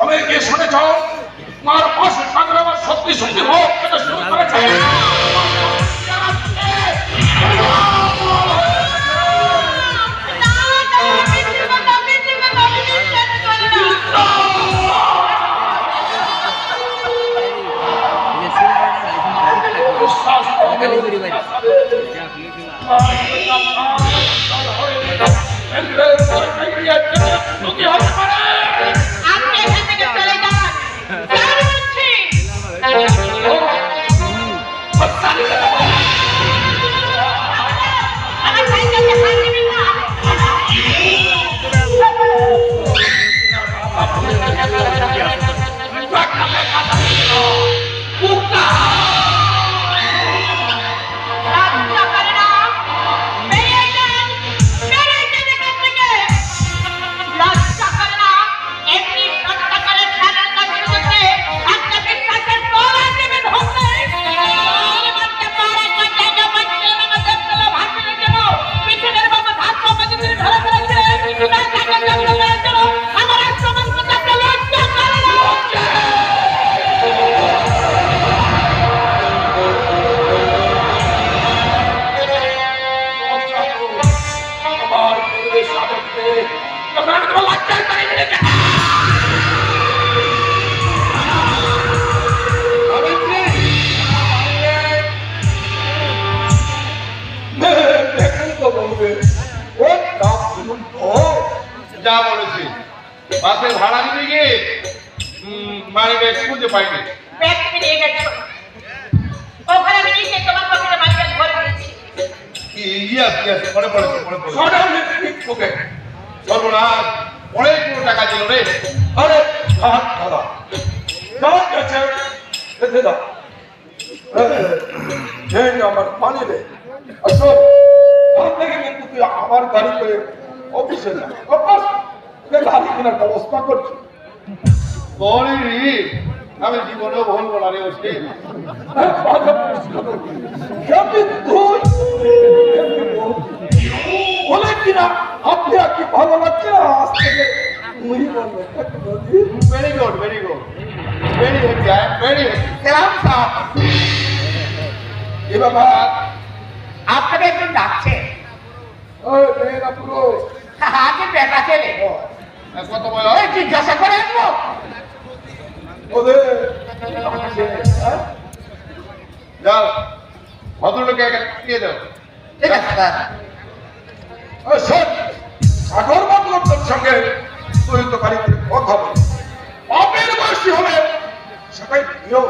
আমি কি শুনেছ তোমার বস সাগর আমার সত্যি সত্যি হোক এটা শুরু করেছে। যা বলেছি বাসে ভাড়া দিতে গিয়ে মানি ব্যাগ খুঁজে পাইনি। ব্যাগ তুমি নিয়ে গেছো ওখানে আমি নিচে তোমার পকেটে মানি ব্যাগ ভরে দিয়েছি। ইয়াস ইয়াস মনে পড়েছে মনে পড়েছে। ওকে সর্বনাশ অনেক টাকা ছিল রে। আরে দাদা কেমন গেছে দাদা আমার পানি দে আসো তার থেকে কিন্তু তুই আমার গাড়ি করে অফিসে যা গাড়ি কেনার ব্যবস্থা করছি। বলি আমি জীবনেও বলবো না রে ওসে। বলে কিনা আপনি আর কি ভালো লাগছে না আজ থেকে very good very good very happy I am very happy. সালাম সাহেব এ বাবা আপনাকে একজন ডাকছে। ওই মেয়েরা পুরো আগে বেটা ছেলে কত বয়স? জিজ্ঞাসা করে আসবো ওদের যাও ভদ্রলোকে দিয়ে দাও। ঠিক আছে স্যার। সাগর বাবুর সঙ্গে তুই তো গাড়িতে কথা বল বাপের বয়সী হলে সেটাই প্রিয়।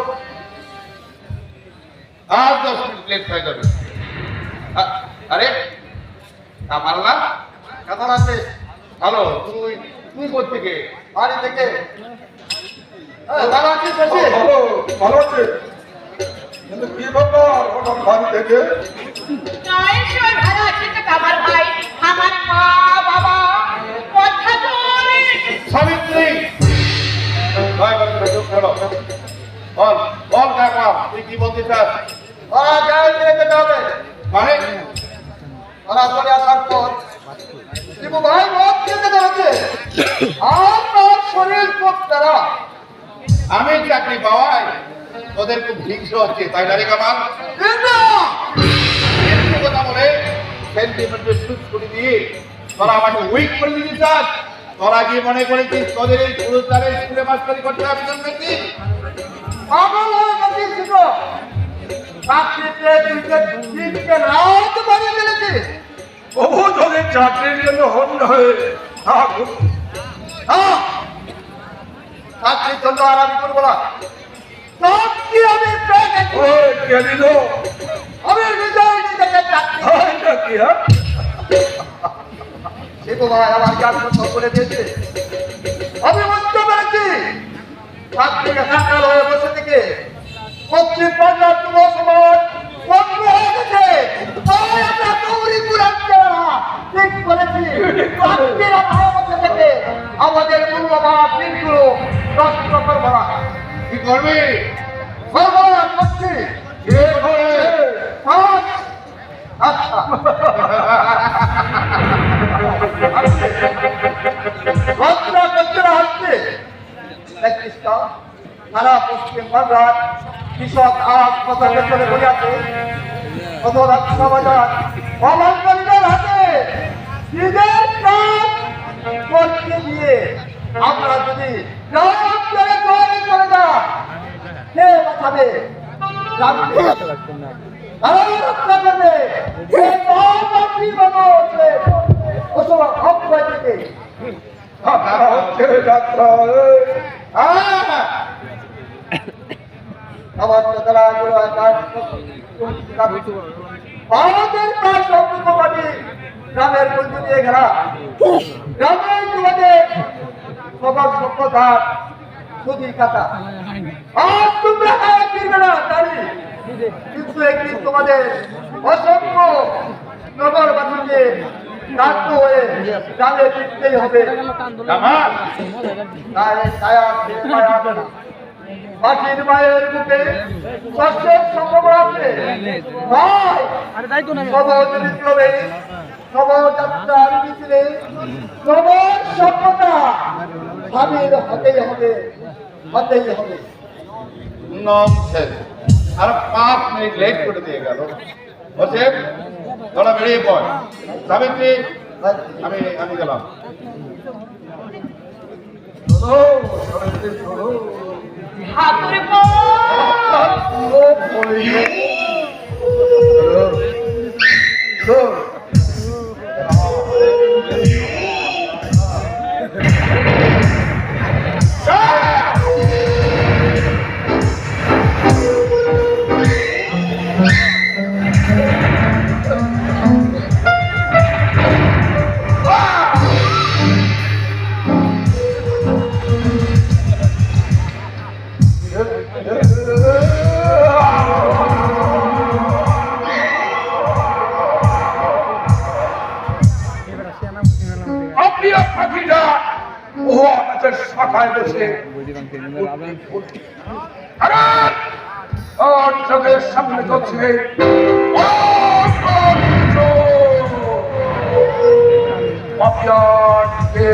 আর 10 মিনিট লেট হয়ে যাবে। আরে কামাল্লা কথা আছে ভালো। তুই তুই কোথেকে? বাড়ি থেকে। ভালো আছিস? ভালো ভালো আছে কিন্তু কি ব্যাপার হঠাৎ বাড়ি থেকে? ভালো আছে তো আমার ভাই আমার মা বাবা কথা বলে সাবিত্রী ভাই বল চুপ করো। বল বল কাকা তুই কি বলতে চাস? ওরা গায়ে দিয়ে যেতে হবে মানে ওরা চলে আসার পর শিবু ভাই মদ খেতে ধরেছে আমার শরীর খুব তারা আমি চাকরি পাওয়াই তোদের খুব হিংস্র হচ্ছে তাই না রে কামাল? কথা বলে সেন্টিমেন্টের সুদ করে দিয়ে তোরা আমাকে উইক করে দিতে চাস। তোরা কি মনে করেছিস তোদের এই পুরুষদের স্কুলে মাস্টারি করতে হবে জন্মেছি? পাগল হয়ে গেছিস তো চাকরিতে তিনটে রাত বাড়ি ফেলেছি। বহু যদি চাকরির জন্য হন্য হয়ে থাকুক, চাকরির জন্য আর আমি করবো না। চাকরি আমি পেয়ে গেছি। ওই কে দিল? আমি নিজেকে চাকরি এটা কি, হ্যাঁ? সে তো ভাই আমার কাজ করে দিয়েছে। আমি বুঝতে পেরেছি চাকরিকে সাকাল হয়ে বসে থেকে পশ্চিম বাংলার যুব সমাজ বন্ধ হয়ে গেছে। তাই আমরা গৌরী পুরানকে ঠিক করেছি চাকরির অভাবে বসে থেকে আমাদের মূল্যবান দিনগুলো নষ্ট করবো না। কি করবি? করবো না, করছি। কে করে? আজ, আচ্ছা লজ্জা করতে না হচ্ছে দেখছিস তো সারা পশ্চিম বাংলার কৃষক আজ ফসলের চলে বলে আছে। কত রাস্তা বাজার অবাঙ্গালীদের হাতে নিজের কাজ করতে গিয়ে আমরা যদি গ্রাম ছেড়ে শহরে চলে যা, কে বাঁচাবে? গ্রামকে তারা রক্ষা করবে। কে মহামন্ত্রী বানাবে? ওসব অক্ষয় থেকে তারা হচ্ছে যাত্রা। আমার তারা আমাদের কাজ সম্পূর্ণ পাটি গ্রামের বন্ধু দিয়ে ঘেরা। গ্রামের যুবদের সবার সভ্যতার সুদী কাটা। আর তোমরা গায়ে ফিরবে না জানি, কিন্তু একদিন তোমাদের অসংখ্য নগরবাসীকে নাট্য হয়ে গ্রামে ফিরতেই হবে। জামাল, গায়ে ছায়া খেয়ে পায়া দেনা। মাটির মায়ের বুকে কষ্টের সম্ভাবনা আছে। ভাই, সবজ বিপ্লবে, নবযাত্রার মিছিলে, নব সভ্যতা সামিল হতেই হবে, হতেই হবে। ননসেন্স। আর 5 মিনিট লেট করে দিয়ে গেল। হোসেন, তোরা বেরিয়ে পড়। সাবিত্রী, আমি গেলাম। ঠাকুর প্রিয় পাখিটা ও আমাদের শাখায় বসে চোখের সামনে করছে পাপিয়ানকে